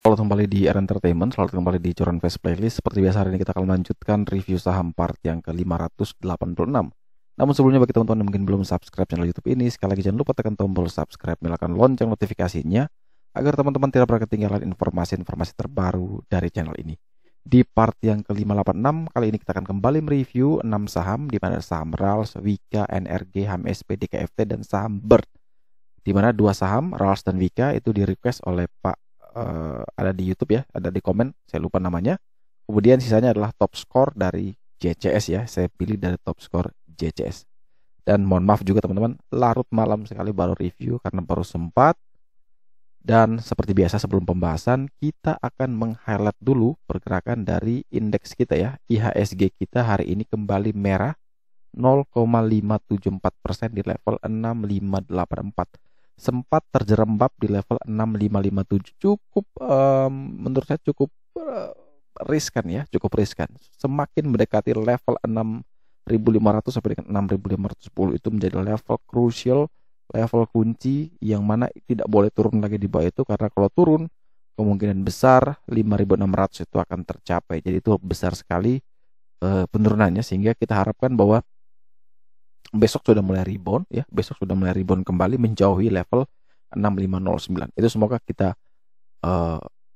Selamat kembali di R Entertainment, selamat kembali di Curan Face Playlist. Seperti biasa hari ini kita akan melanjutkan review saham part yang ke-586. Namun sebelumnya bagi teman-teman yang mungkin belum subscribe channel YouTube ini, sekali lagi jangan lupa tekan tombol subscribe, nyalakan lonceng notifikasinya agar teman-teman tidak pernah ketinggalan informasi-informasi terbaru dari channel ini. Di part yang ke-586, kali ini kita akan kembali mereview 6 saham, di mana saham RALS, Wika, NRG, HMSP, DKFT, dan saham BIRD. Di mana 2 saham, RALS dan Wika, itu di request oleh Pak ada di YouTube ya, ada di komen, saya lupa namanya. Kemudian sisanya adalah top score dari JCS ya, saya pilih dari top score JCS. Dan mohon maaf juga teman-teman, larut malam sekali baru review karena baru sempat. Dan seperti biasa sebelum pembahasan, kita akan meng-highlight dulu pergerakan dari indeks kita ya. IHSG kita hari ini kembali merah 0,574% di level 6584. Sempat terjerembab di level 6557, cukup menurut saya cukup riskan ya, cukup riskan. Semakin mendekati level 6500 sampai dengan 6510 itu menjadi level crucial, level kunci yang mana tidak boleh turun lagi di bawah itu, karena kalau turun kemungkinan besar 5600 itu akan tercapai. Jadi itu besar sekali penurunannya, sehingga kita harapkan bahwa besok sudah mulai rebound ya, besok sudah mulai rebound kembali menjauhi level 6509. Itu semoga kita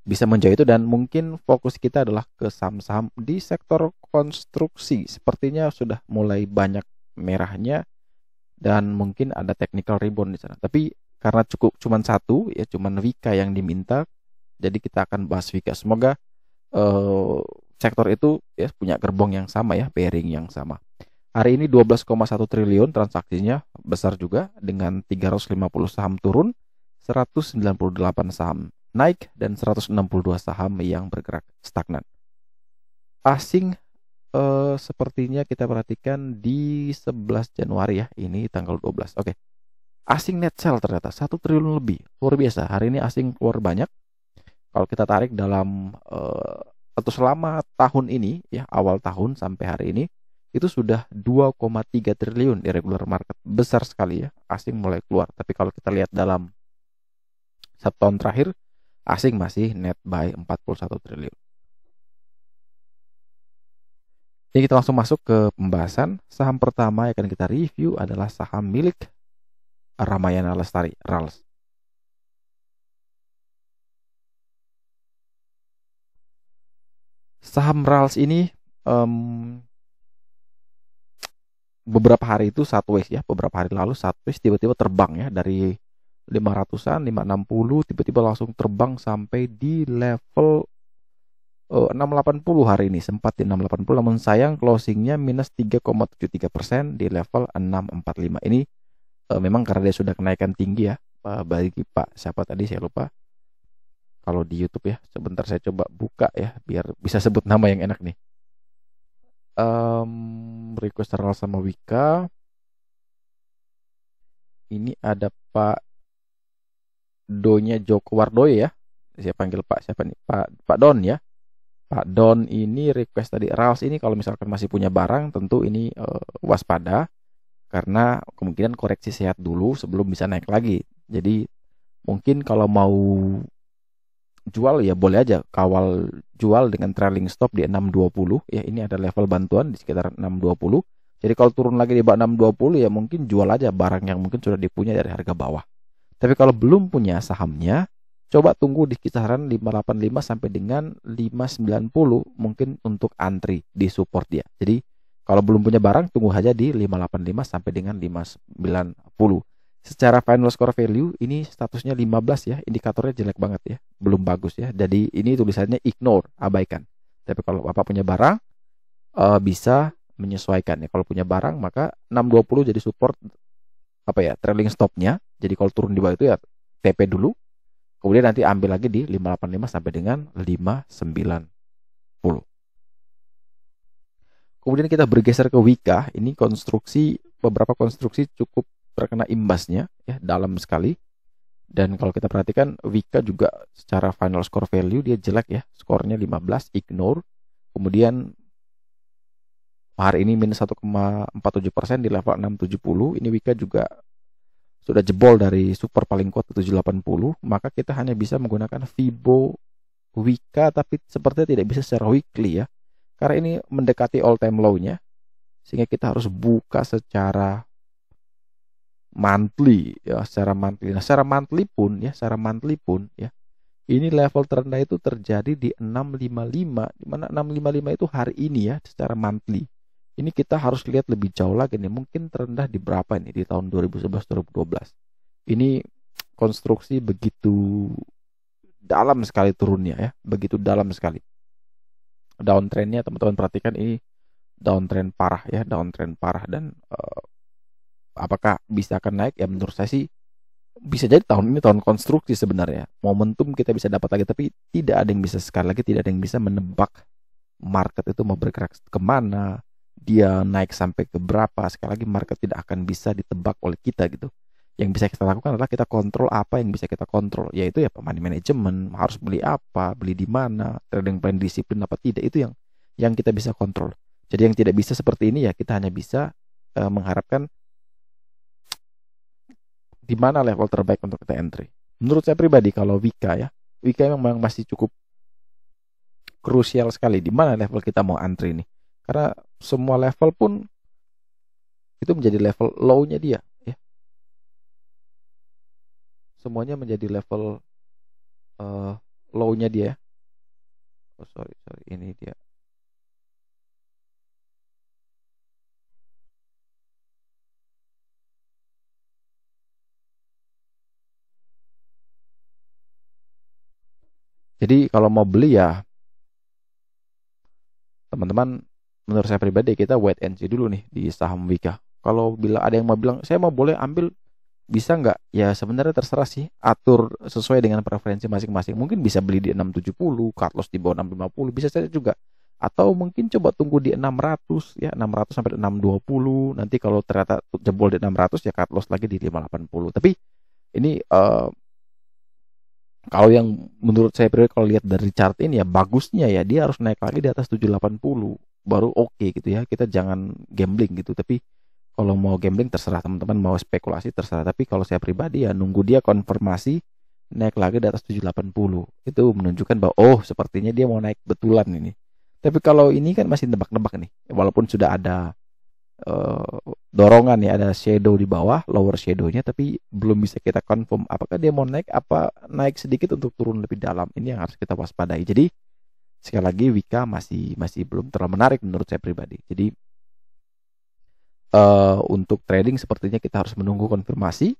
bisa menjauhi itu, dan mungkin fokus kita adalah ke saham-saham di sektor konstruksi. Sepertinya sudah mulai banyak merahnya dan mungkin ada technical rebound di sana. Tapi karena cuman satu ya, cuman Wika yang diminta, jadi kita akan bahas Wika. Semoga sektor itu ya punya gerbong yang sama ya, bearing yang sama. Hari ini 12,1 triliun transaksinya, besar juga, dengan 350 saham turun, 198 saham naik, dan 162 saham yang bergerak stagnan. Asing sepertinya kita perhatikan di 11 Januari ya, ini tanggal 12. Oke. Asing net sell ternyata 1 triliun lebih. Luar biasa. Hari ini asing keluar banyak. Kalau kita tarik dalam atau selama tahun ini ya, awal tahun sampai hari ini, itu sudah 2,3 triliun di regular market. Besar sekali ya, asing mulai keluar. Tapi kalau kita lihat dalam 1 tahun terakhir, asing masih net buy 41 triliun. Jadi kita langsung masuk ke pembahasan. Saham pertama yang akan kita review adalah saham milik Ramayana Lestari, RALS. Saham RALS ini beberapa hari itu sideways ya, beberapa hari lalu sideways, tiba-tiba terbang ya dari 500-an, 560, tiba-tiba langsung terbang sampai di level 680 hari ini, sempat di 680, namun sayang closingnya minus 3,73% di level 645. Ini memang karena dia sudah kenaikan tinggi ya, bagi Pak siapa tadi saya lupa. Kalau di YouTube ya, sebentar saya coba buka ya biar bisa sebut nama yang enak nih. Request RALS sama Wika. Ini ada Pak Donya Joko Wardoyo ya. Saya panggil Pak siapa nih? Pak Don ya. Pak Don ini request tadi RALS ini kalau misalkan masih punya barang, tentu ini waspada karena kemungkinan koreksi sehat dulu sebelum bisa naik lagi. Jadi mungkin kalau mau jual ya boleh aja kawal jual dengan trailing stop di 620 ya, ini ada level bantuan di sekitar 620. Jadi kalau turun lagi di bawah 620 ya mungkin jual aja barang yang mungkin sudah dipunya dari harga bawah. Tapi kalau belum punya sahamnya, coba tunggu di kisaran 585 sampai dengan 590 mungkin untuk antri di support dia. Jadi kalau belum punya barang, tunggu aja di 585 sampai dengan 590. Secara final score value ini statusnya 15 ya, indikatornya jelek banget ya, belum bagus ya. Jadi ini tulisannya ignore, abaikan. Tapi kalau Bapak punya barang bisa menyesuaikan ya. Kalau punya barang maka 620 jadi support apa ya, trailing stopnya. Jadi kalau turun di bawah itu ya TP dulu. Kemudian nanti ambil lagi di 585 sampai dengan 590. Kemudian kita bergeser ke Wika. Ini beberapa konstruksi cukup terkena imbasnya ya, dalam sekali. Dan kalau kita perhatikan Wika juga secara final score value dia jelek ya, skornya 15, ignore. Kemudian hari ini minus 1,47% di level 670. Ini Wika juga sudah jebol dari super paling kuat 780, maka kita hanya bisa menggunakan Fibo Wika, tapi sepertinya tidak bisa secara weekly ya. Karena ini mendekati all time low-nya, sehingga kita harus buka secara monthly ya, secara monthly. Nah, secara monthly pun ya, ini level terendah itu terjadi di 655, di mana 655 itu hari ini ya, secara monthly. Ini kita harus lihat lebih jauh lagi nih, mungkin terendah di berapa ini di tahun 2011 2012. Ini konstruksi begitu dalam sekali turunnya ya, begitu dalam sekali. Downtrendnya teman-teman perhatikan, ini downtrend parah ya, downtrend parah. Dan apakah bisa akan naik ya, menurut saya sih bisa jadi tahun ini tahun konstruksi sebenarnya. Momentum kita bisa dapat lagi, tapi tidak ada yang bisa, sekali lagi tidak ada yang bisa menebak market itu mau bergerak kemana, dia naik sampai ke berapa. Sekali lagi market tidak akan bisa ditebak oleh kita gitu. Yang bisa kita lakukan adalah kita kontrol apa yang bisa kita kontrol, yaitu ya money management, harus beli apa, beli di mana, trading plan disiplin apa tidak, itu yang kita bisa kontrol. Jadi yang tidak bisa seperti ini ya, kita hanya bisa mengharapkan di mana level terbaik untuk kita entry. Menurut saya pribadi kalau Wika ya, Wika memang masih cukup krusial sekali di mana level kita mau entry ini. Karena semua level pun itu menjadi level low-nya dia ya. Semuanya menjadi level low-nya dia. Oh sorry, ini dia. Jadi kalau mau beli ya teman-teman, menurut saya pribadi kita wait and see dulu nih di saham Wika. Kalau bila ada yang mau bilang saya mau boleh ambil, bisa nggak? Ya sebenarnya terserah sih, atur sesuai dengan preferensi masing-masing. Mungkin bisa beli di 670, cut loss di bawah 650, bisa saja juga. Atau mungkin coba tunggu di 600 ya, 600 sampai 620. Nanti kalau ternyata jebol di 600 ya cut loss lagi di 580. Tapi ini kalau yang menurut saya pribadi, kalau lihat dari chart ini ya, bagusnya ya dia harus naik lagi di atas 780 baru oke gitu ya. Kita jangan gambling gitu. Tapi kalau mau gambling terserah teman-teman, mau spekulasi terserah. Tapi kalau saya pribadi ya nunggu dia konfirmasi naik lagi di atas 780. Itu menunjukkan bahwa oh sepertinya dia mau naik betulan ini. Tapi kalau ini kan masih nebak-nebak nih. Walaupun sudah ada dorongan ya, ada shadow di bawah, lower shadownya, tapi belum bisa kita confirm apakah dia mau naik apa naik sedikit untuk turun lebih dalam. Ini yang harus kita waspadai. Jadi sekali lagi Wika masih belum terlalu menarik menurut saya pribadi. Jadi untuk trading sepertinya kita harus menunggu konfirmasi.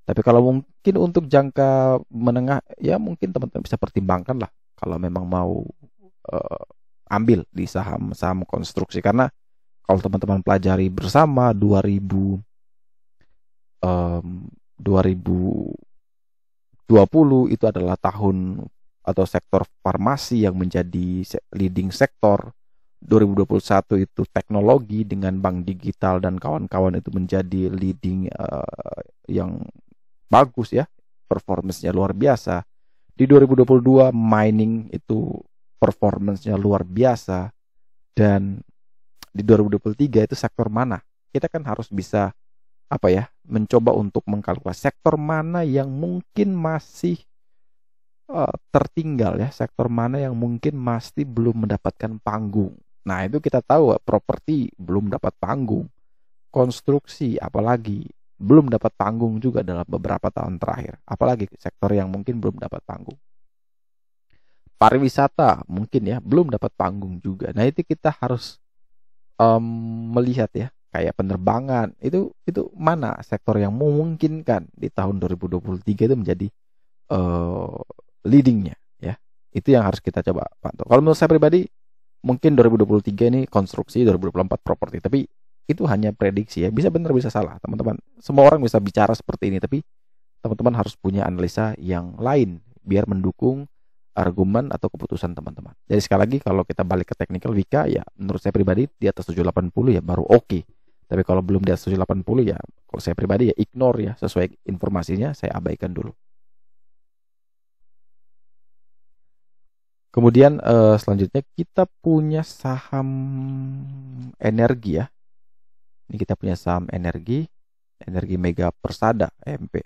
Tapi kalau mungkin untuk jangka menengah ya mungkin teman-teman bisa pertimbangkan lah kalau memang mau ambil di saham konstruksi. Karena kalau teman-teman pelajari bersama 2020 itu adalah tahun atau sektor farmasi yang menjadi leading sektor. 2021 itu teknologi dengan bank digital dan kawan-kawan itu menjadi leading yang bagus ya, performance-nya luar biasa. Di 2022 mining itu performance-nya luar biasa. Dan di 2023 itu sektor mana? Kita kan harus bisa mencoba untuk mengkalkulasi sektor mana yang mungkin masih tertinggal ya, sektor mana yang mungkin masih belum mendapatkan panggung. Nah, itu kita tahu properti belum dapat panggung. Konstruksi apalagi belum dapat panggung juga dalam beberapa tahun terakhir. Apalagi sektor yang mungkin belum dapat panggung. Pariwisata mungkin ya belum dapat panggung juga. Nah, itu kita harus melihat ya, kayak penerbangan itu mana sektor yang memungkinkan di tahun 2023 itu menjadi leadingnya ya. Itu yang harus kita coba pantau. Kalau menurut saya pribadi mungkin 2023 ini konstruksi, 2024 properti, tapi itu hanya prediksi ya, bisa benar bisa salah teman-teman. Semua orang bisa bicara seperti ini, tapi teman-teman harus punya analisa yang lain biar mendukung argumen atau keputusan teman-teman. Jadi sekali lagi kalau kita balik ke technical Wika ya menurut saya pribadi di atas 780 ya baru oke. Tapi kalau belum di atas 780 ya kalau saya pribadi ya ignore ya, sesuai informasinya saya abaikan dulu. Kemudian selanjutnya kita punya saham energi ya. Ini kita punya saham energi Mega Persada MP.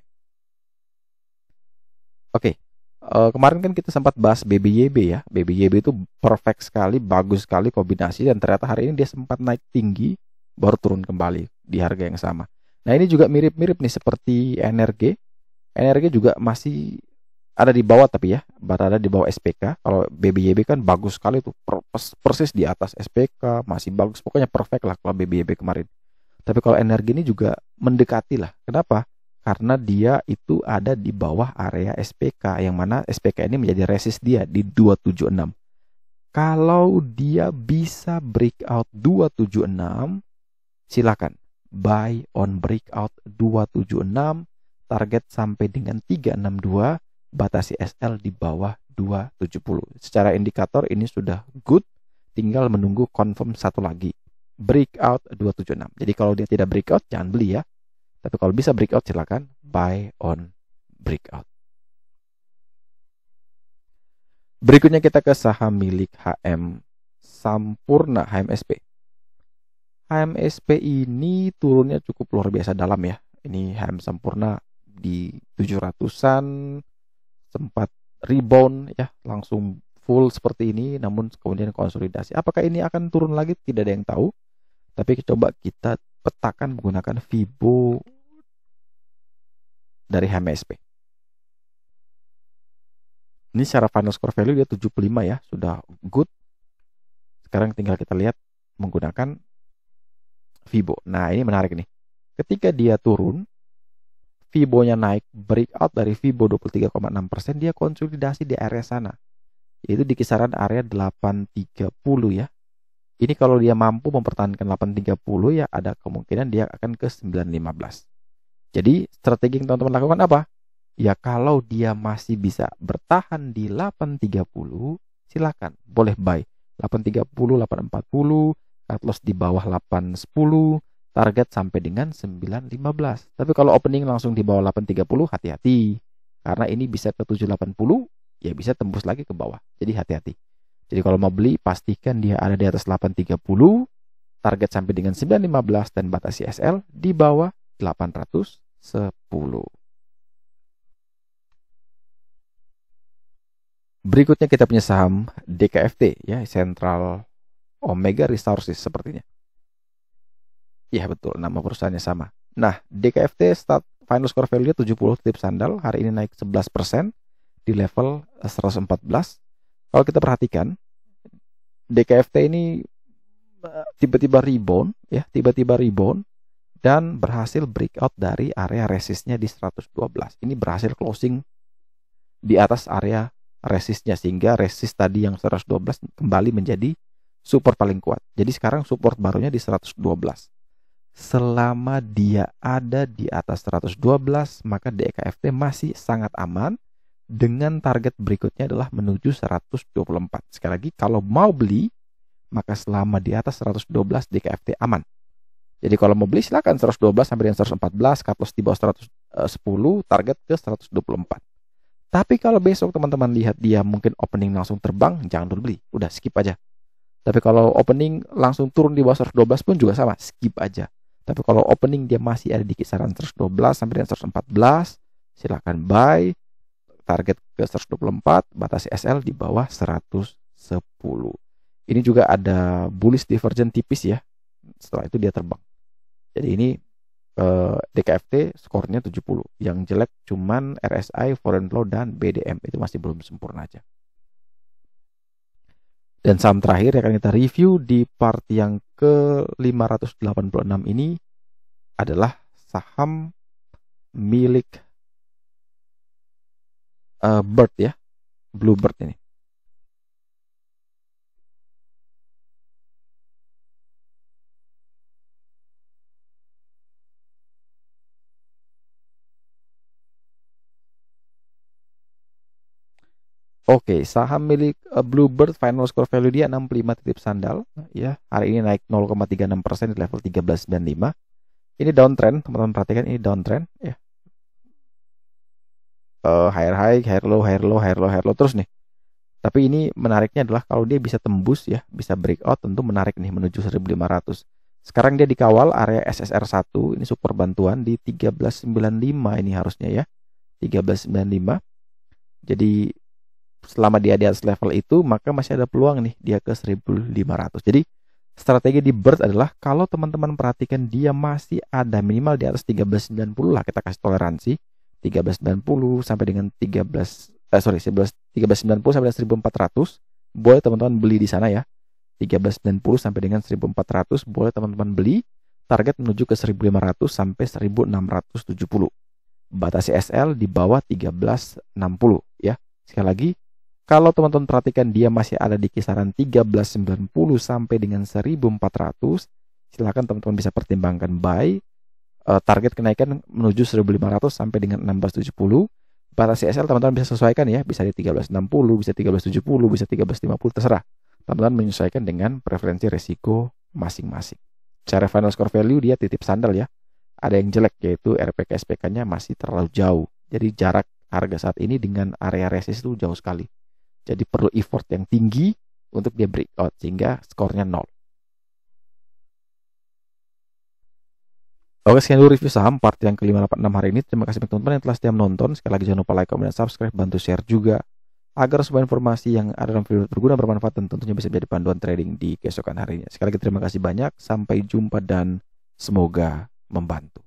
Oke. Kemarin kan kita sempat bahas BBYB ya. BBYB itu perfect sekali, bagus sekali kombinasi, dan ternyata hari ini dia sempat naik tinggi baru turun kembali di harga yang sama. Nah, ini juga mirip-mirip nih seperti NRG. NRG juga masih ada di bawah, tapi ya berada di bawah SPK. Kalau BBYB kan bagus sekali tuh, persis di atas SPK, masih bagus. Pokoknya perfect lah kalau BBYB kemarin. Tapi kalau energi ini juga mendekati lah. Kenapa? Karena dia itu ada di bawah area SPK, yang mana SPK ini menjadi resist dia di 276. Kalau dia bisa breakout 276, silakan buy on breakout 276, target sampai dengan 362, batasi SL di bawah 270. Secara indikator ini sudah good, tinggal menunggu confirm satu lagi, breakout 276. Jadi kalau dia tidak breakout jangan beli ya. Tapi kalau bisa breakout silakan buy on breakout. Berikutnya kita ke saham milik HM Sampurna, HMSP. HMSP ini turunnya cukup luar biasa dalam ya. Ini HM Sampurna di 700-an sempat rebound ya, langsung full seperti ini, namun kemudian konsolidasi. Apakah ini akan turun lagi? Tidak ada yang tahu. Tapi coba kita petakan menggunakan Fibo dari HMSP. Ini secara final score value dia 75 ya, sudah good. Sekarang tinggal kita lihat menggunakan Fibo. Nah, ini menarik nih. Ketika dia turun, Fibo-nya naik, breakout dari Fibo 23,6%, dia konsolidasi di area sana. Yaitu di kisaran area 830 ya. Ini kalau dia mampu mempertahankan 830 ya, ada kemungkinan dia akan ke 915. Jadi strategi yang teman-teman lakukan apa? Ya kalau dia masih bisa bertahan di 830, silakan boleh buy 830, 840, cut loss di bawah 810, target sampai dengan 915. Tapi kalau opening langsung di bawah 830, hati-hati. Karena ini bisa ke 780, ya bisa tembus lagi ke bawah. Jadi hati-hati. Jadi kalau mau beli, pastikan dia ada di atas 830, target sampai dengan 915, dan batasi SL di bawah 810. Berikutnya kita punya saham DKFT ya, Central Omega Resources sepertinya. Ya betul, nama perusahaannya sama. Nah, DKFT start final score value-nya 70 tips sandal, hari ini naik 11% di level 114. Kalau kita perhatikan, DKFT ini tiba-tiba rebound ya, tiba-tiba rebound dan berhasil breakout dari area resistnya di 112. Ini berhasil closing di atas area resistnya, sehingga resist tadi yang 112 kembali menjadi support paling kuat. Jadi sekarang support barunya di 112. Selama dia ada di atas 112, maka DKFT masih sangat aman. Dengan target berikutnya adalah menuju 124. Sekali lagi, kalau mau beli, maka selama di atas 112 DKFT aman. Jadi kalau mau beli silakan 112 sampai dengan 114, cut loss di bawah 110, target ke 124. Tapi kalau besok teman-teman lihat dia mungkin opening langsung terbang, jangan dulu beli, udah skip aja. Tapi kalau opening langsung turun di bawah 112 pun juga sama, skip aja. Tapi kalau opening dia masih ada di kisaran 112 sampai dengan 114, silakan buy. Target ke 124, batasi SL di bawah 110. Ini juga ada bullish divergent tipis ya. Setelah itu dia terbang. Jadi ini DKFT skornya 70. Yang jelek cuman RSI, Foreign Flow, dan BDM. Itu masih belum sempurna aja. Dan saham terakhir yang akan kita review di part yang ke-586 ini adalah saham milik Bird ya, Bluebird ini. Oke, saham milik Bluebird final score value dia 65 titip sandal ya. Hari ini naik 0,36% di level 1395. Ini downtrend, teman-teman perhatikan, ini downtrend ya. Higher high, higher low, higher low, higher low, higher low terus nih. Tapi ini menariknya adalah kalau dia bisa tembus ya, bisa breakout, tentu menarik nih menuju 1500. Sekarang dia dikawal area SSR1, ini support bantuan di 1395 ini harusnya ya. 1395. Jadi selama dia di atas level itu, maka masih ada peluang nih dia ke 1500. Jadi strategi di BERT adalah kalau teman-teman perhatikan dia masih ada minimal di atas 1390 lah, kita kasih toleransi 1390 sampai dengan 1390 sampai dengan 1400, boleh teman-teman beli di sana ya. 1390 sampai dengan 1400 boleh teman-teman beli, target menuju ke 1500 sampai 1670. Batasi SL di bawah 1360 ya. Sekali lagi, kalau teman-teman perhatikan dia masih ada di kisaran 1390 sampai dengan 1400, silakan teman-teman bisa pertimbangkan buy. Target kenaikan menuju 1500 sampai dengan 1670. Batas CSL teman-teman bisa sesuaikan ya, bisa di 1360, bisa 1370, bisa 1350, terserah. Teman-teman menyesuaikan dengan preferensi resiko masing-masing. Cara final score value dia titip sandal ya. Ada yang jelek yaitu RPK SPK-nya masih terlalu jauh. Jadi jarak harga saat ini dengan area resist itu jauh sekali. Jadi perlu effort yang tinggi untuk dia breakout sehingga skornya 0. Oke, sekian dulu review saham part yang ke-586 hari ini. Terima kasih teman-teman yang telah setia menonton. Sekali lagi jangan lupa like, comment, dan subscribe. Bantu share juga agar semua informasi yang ada dalam video berguna, bermanfaat, dan tentunya bisa menjadi panduan trading di keesokan harinya. Sekali lagi terima kasih banyak. Sampai jumpa dan semoga membantu.